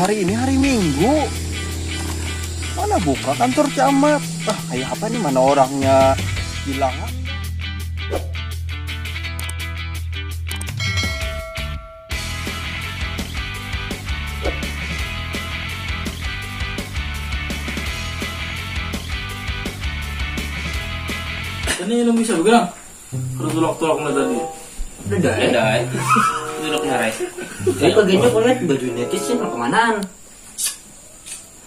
Hari ini hari Minggu. Mana buka kantor camat? Kayak apa nih, mana orangnya hilang? Ini belum bisa bilang. Harus tolak-tolak na tadi. Udah deh. Tulak na rin. Tapi pagganyan ko ulit, baju netis yun, kemanaan.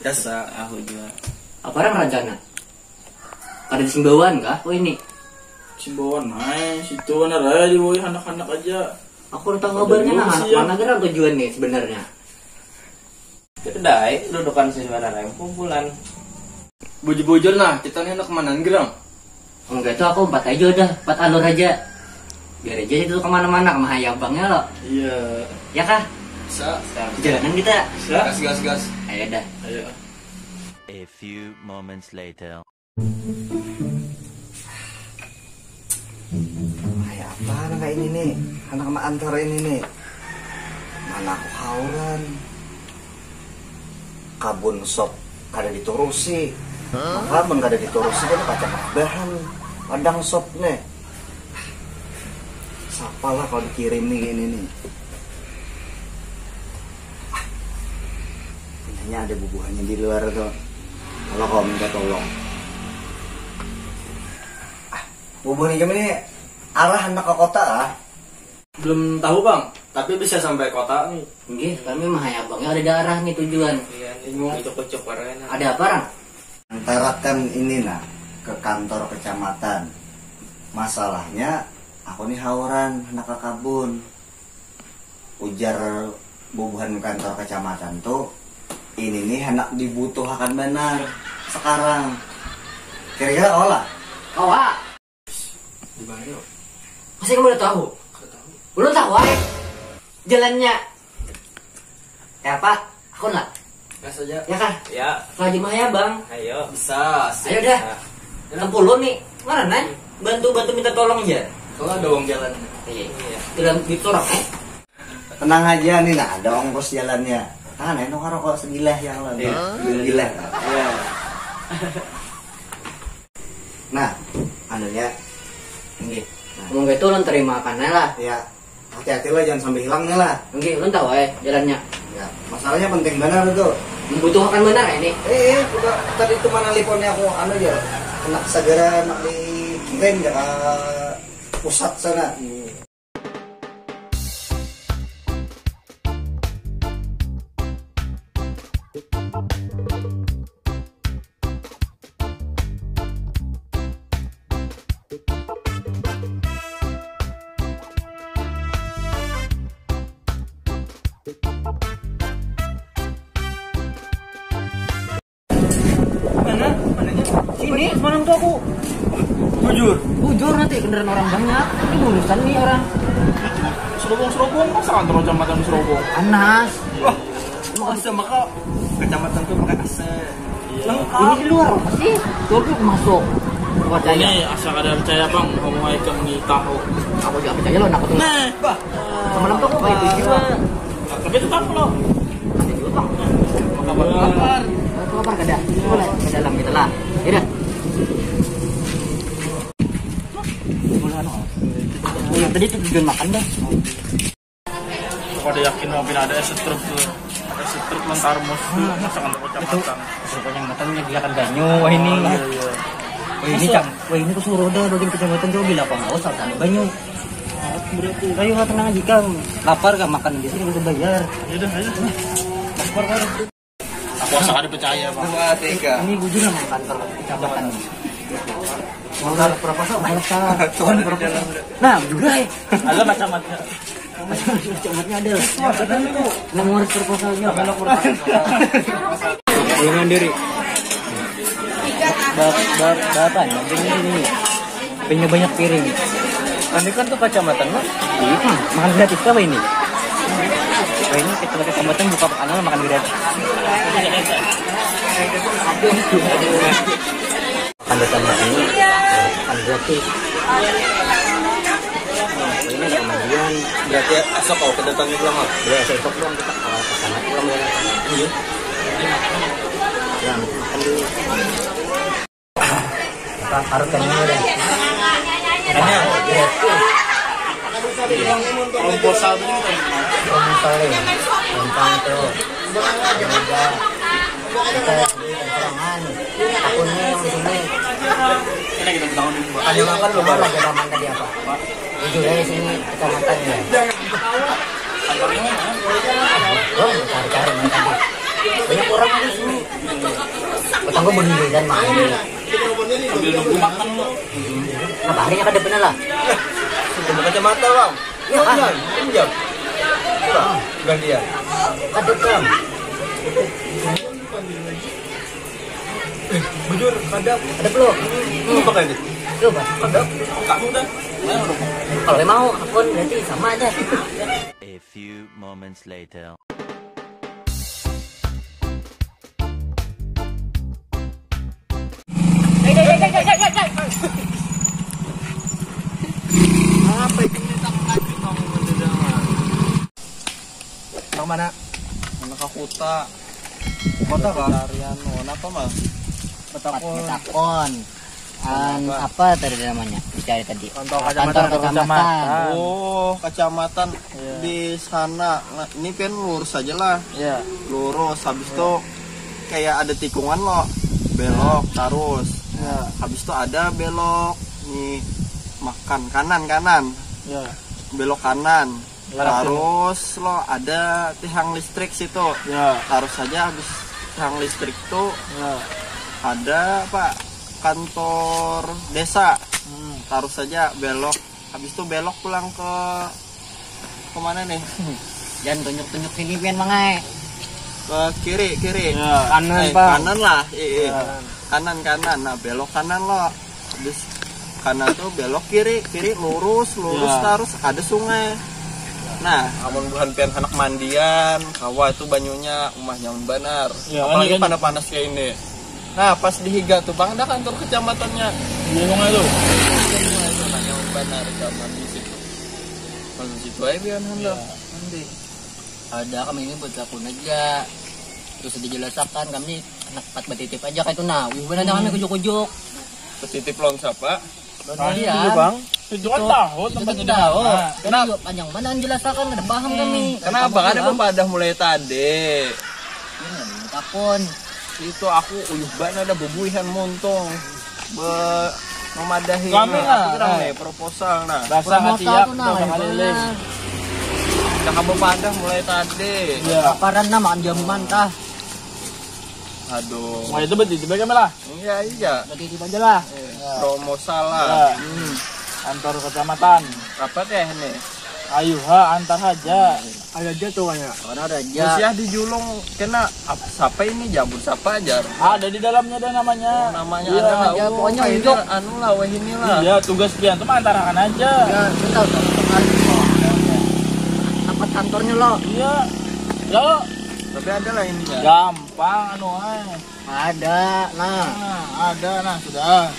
Biasa, ako juga. Apa orang rencana? Ada di Simbawan kah? Oh ini. Simbawan, ay. Situ na rin. Boy, anak-anak aja. Aku udah tahu kabarnya nah, anak mana gerak tujuan nih sebenarnya. Kedai, dudukan sih sebenarnya kumpulan. Bujur-bujur nah, kita nih anak kemanaan gerang. Enggak itu aku 4 aja udah, 4 alur aja. Biar aja itu kemana-mana, ke Mahayabangnya lo. Iya. Ya kah? Bisa. Jalanan kita. Gas. Ayo dah. Ayo. A few moments later. Kayak apa anak ini nih? Anak sama antara ini nih. Mana aku hauran. Kabun sop kada diturusi. Kabun kada diturusi kan kacang bahan. Padang sop nih. Siapa lah kalau dikirim nih ini nih. Intinya ada bubuhannya di luar tuh. Kalau kau minta tolong. Bubuhan ini arah anak ke kota ah. Belum tahu bang, tapi bisa sampai kota nih. Nggih, kami Mahayabangnya ada daerah nih tujuan. Iya, ini mau cocok-cocok warna. Ada apa orang? Antarakan ini nah ke kantor kecamatan. Masalahnya aku nih hauran anak ke kabun. Ujar bubuhan kantor kecamatan tuh ini nih anak dibutuhkan benar sekarang. Kira-kira olah? Kawak. Di mana yuk? Masih kamu udah tahu? Belum tahu ay. Jalannya. Ya Pak, aku lah. Gas aja. Ya kah? Ya, Lagi Mahayabang. ayo. Bisa. Ayo dah. 60 nih. Mana nih? Bantu minta tolong aja. Kalau ada uang jalan. Iya. Dalam ditorok. Tenang aja nih nah ada ongkos jalannya. Enak karo kok segilah yang lah. Segilah. Iya. Nah, ya. Nggih. Ngomong gitu lo terima kannya lah. Ya, hati-hati lah jangan sampai hilangnya lah. Nggih, lo tahu jalannya. Ya, masalahnya penting benar itu. Membutuhkan benar ini. Juga tadi itu mana teleponnya aku ya. Enak segera nak dikirim ke pusat sana. Sini, semalam tuh aku. Bujur nanti kendaraan orang banyak. Ini urusan nih orang. Serobong, masa kantor kecamatan serobong? Panas. Wah, bisa maka kecamatan tuh pakai AC. Lengkap. Ini di luar apa sih? Coba masuk. Percaya. Ini asal kada percaya bang, ngomong aja ke tahu. Aku juga percaya lo, aku tuh. Bah. Semalam tuh aku kayak itu juga. Tapi tetap lo. Ada juga bang. Kabar. Kabar kada. Boleh ke dalam kita lah. Yaudah. Yang tadi tuh tujuan makan dah. Pada yakin mau pindah ada setruk tuh. Ada setruk lentarmos tuh. Masa kantor kecamatan. Rupanya yang matang menyediakan banyu. Wah ini. Iya. Wah ini kusuruh dah bagian kecamatan coba bila apa mau saat ada banyu. Ayo tenang aja kang. Lapar gak makan di sini bisa bayar. Yaudah, ayo. Lapar kan. Aku asal kada percaya bang. Ini bujur sama kantor kecamatan. Mau proposal banyak. Nah juga ya. Ada macam-macam. Camatnya ada. Nggak ngurus proposalnya. Dengan diri. Bapak, ini. Punya banyak piring. Ini kan tuh kecamatan lo. Iya, makan gratis apa ini? Ini kita kecamatan buka kanal makan gratis. Anda sama ini makan gratis. Ini ada kemajuan. Berarti esok kau kedatangan pulang. Besok dong kita kalau kesana pulang. Yang makan dulu. Apa harus kan ini deh. Hanya Rumput saldo ini tadi. Rompole. Gampang tuh. Juga. Kita kerangan. Akunnya yang di sini. Ini kita bangun dulu. Ayo makan lu Mana lagi raman tadi apa? Jujur aja sini kecamatan ya. Kantornya mana? Oh, cari-cari mana tadi. Banyak orang di sini. Utang gue begini dan main. Sambil nunggu makan lu. Apa harinya kada bener lah. Coba kacamata bang. Ya kan? Pinjam. Gantian. Kada kan. Bujur, kadap. Ada peluk. Lu pakai ini. Coba. Kadap. Kamu dah. Kalau mau akun berarti sama aja. A few moments later. Yang mana? Anak kota. Kota kah? Tarian, apa mas? Petakon. Apa tadi namanya? Dicari tadi. Kantor kecamatan. Oh, kecamatan di sana. Nah, ini kan lurus aja lah. Iya. Lurus. Habis itu kayak ada tikungan loh. Belok terus. Habis itu ada belok. Nih makan kanan. Iya. Belok kanan. Arah Terus lo ada tiang listrik situ. Iya. Taruh saja habis tiang listrik itu Iya. ada apa? Kantor desa. Taruh saja belok. Habis itu belok pulang ke kemana nih? Jangan tunjuk-tunjuk sini pian mangai. Ke kiri. Ya, kanan, Eh, Bang. kanan lah. Ya. Kanan. Nah, belok kanan lo. Habis kanan tuh belok kiri lurus Ya. terus ada sungai. Nah, amun bukan pian anak mandian, kawa itu banyunya umahnya benar. Ya, Apalagi kan- panas-panas kayak ini. Nah, pas dihiga tuh Bang, ada kantor kecamatannya. Iya bang itu. Umahnya benar zaman di situ. Masuk situ aja pian hendak mandi. Ada kami ini buat akun aja. Terus dijelaskan kami anak pat batitip aja kayak itu nah. Wih benar kami kujuk-kujuk. Petitip lon siapa? Iya bang. Itu kan tahu Itu tempatnya kan tahu. di mana. Kenapa panjang mana jelaskan ada paham kami. Kenapa ada pembadah mulai tadi? Ini takon. Itu aku uyuh banget ada bebuihan montong memadahi Kami lah, nih proposal nah Rasa Promosa ngatiak tuh tuh nah. sama liling. yang kamu padah mulai tadi Iya. Kaparan na makan jamu mantah. aduh Wah itu berarti tiba kami lah. iya Batitip aja lah. promo Ya. salah Kantor kecamatan. apa teh nih Ayo ha antar aja. Ada aja tuh banyak. Karena ada aja. Usia dijulung kena siapa ini jabut siapa aja Ada di dalamnya ada namanya. namanya Iya, ada ya, pokoknya ini unjuk. anu lah weh inilah Iya tugas pian tuh mah antarakan aja. Ya, kita tahu. Tempat kantornya lo. Iya. Yo, tapi ada lah ininya gampang anu ae. Ada. Nah. Nah, ada nah sudah.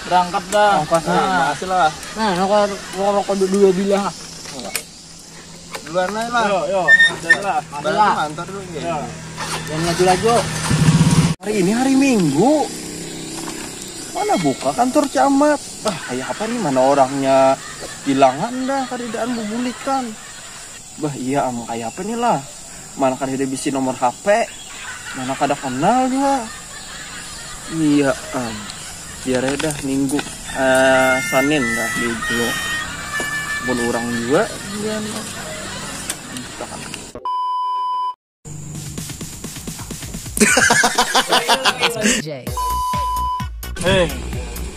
Berangkat dah. nah, makasih lah Nah, kalau dua bilang. luar naik lah Yo, ada lah. barang antar dulu Yo. ya. Yang laju-laju. Hari ini hari Minggu. Mana buka kantor camat? Kayak apa nih mana orangnya hilangan dah kadidaan bubulikan. Iya am kayak apa nih lah. Mana kada bisa nomor HP. Mana kada kenal juga. Iya biar aja dah Minggu Senin dah di Jolo. Bun orang juga dia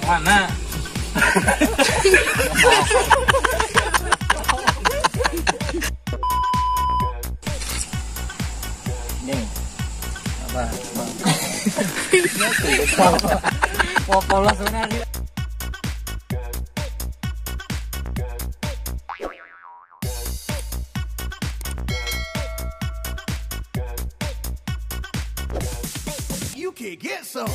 Mana? Nih. apa? Polos sebenarnya. You can get some.